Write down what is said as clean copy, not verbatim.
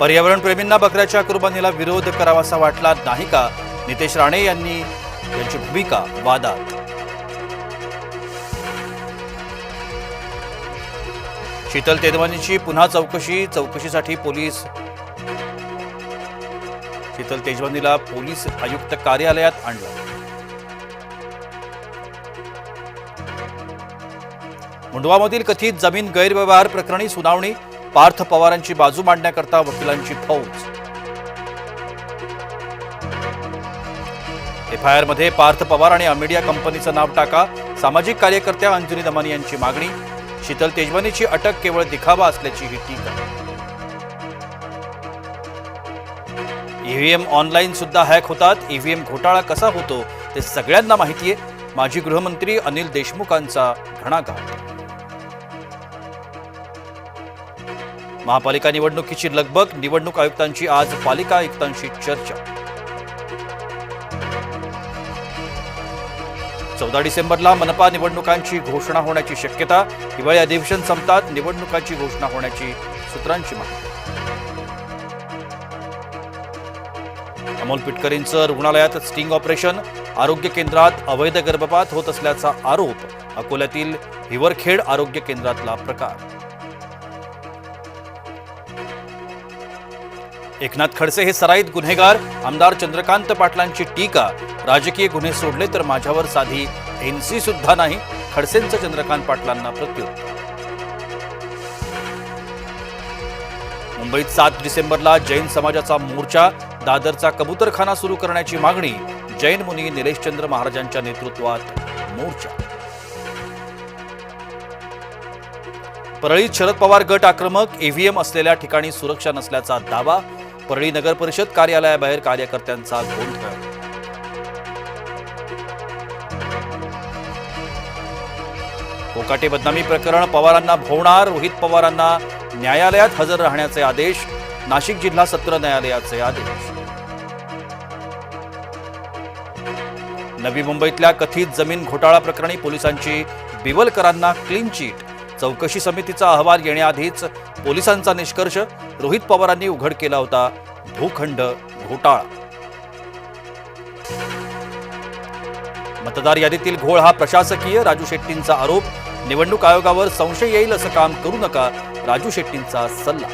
पर्यावरणप्रेमींना बकऱ्याच्या कुर्बानीला विरोध करावासा वाटला नाही का? नितेश राणे यांची भूमिका वादात. शीतल तेजवानीची पुन्हा चौकशीसाठी पोलीस. शीतल तेजवानीला पोलीस आयुक्त कार्यालयात आणलं. मुंडवामधील कथित जमीन गैरव्यवहार प्रकरणी सुनावणी. पार्थ पवारांची बाजू मांडण्याकरता वकिलांची फौज. एफआयआर मध्ये पार्थ पवार आणि अमेडिया कंपनीचं नाव टाका. सामाजिक कार्यकर्त्या अंजनी दमानी यांची मागणी. शीतल तेजवानीची अटक केवळ दिखावा असल्याची ही टीका. ईव्हीएम ऑनलाईन सुद्धा हॅक होतात. ईव्हीएम घोटाळा कसा होतो ते सगळ्यांना माहितीये. माजी गृहमंत्री अनिल देशमुखांचा घणाघात. महापालिका निवडणुकीची लगबग. निवडणूक आयुक्तांची आज पालिका आयुक्तांशी चर्चा. 14 डिसेंबरला मनपा निवडणुकांची घोषणा होण्याची शक्यता. हिवाळी अधिवेशन संपतात निवडणुकांची घोषणा होण्याची सूत्रांची माहिती. अमोल पिटकरींचं रुग्णालयात स्टिंग ऑपरेशन. आरोग्य केंद्रात अवैध गर्भपात होत असल्याचा आरोप. अकोल्यातील हिवरखेड आरोग्य केंद्रातला प्रकार. एकनाथ खडसे हे सराईत गुन्हेगार. आमदार चंद्रकांत पाटलांची टीका. राजकीय गुन्हे सोडले तर माझ्यावर साधी एनसी सुद्धा नाही. खडसेंचं चंद्रकांत पाटलांना प्रत्युत्तर. मुंबईत 7 डिसेंबरला जैन समाजाचा मोर्चा. दादरचा कबूतरखाना सुरू करण्याची मागणी. जैन मुनी निलेशचंद्र महाराजांच्या नेतृत्वात मोर्चा. परळीत शरद पवार गट आक्रमक. ईव्हीएम असलेल्या ठिकाणी सुरक्षा नसल्याचा दावा. परळी नगर परिषद कार्यालयाबाहेर कार्यकर्त्यांचा गोंधळ. कोकाटे बदनामी प्रकरण. पवारांना भोवणार. रोहित पवारांना न्यायालयात हजर राहण्याचे आदेश. नाशिक जिल्हा सत्र न्यायालयाचे आदेश. नवी मुंबईतल्या कथित जमीन घोटाळा प्रकरणी पोलिसांची बिवलकरांना क्लीन चिट. चौकशी समितीचा अहवाल येण्याआधीच पोलिसांचा निष्कर्ष. रोहित पवारांनी उघड केला होता भूखंड घोटाळा. मतदार यादीतील घोळ हा प्रशासकीय. राजू शेट्टींचा आरोप. निवडणूक आयोगावर संशय येईल असं काम करू नका. राजू शेट्टींचा सल्ला.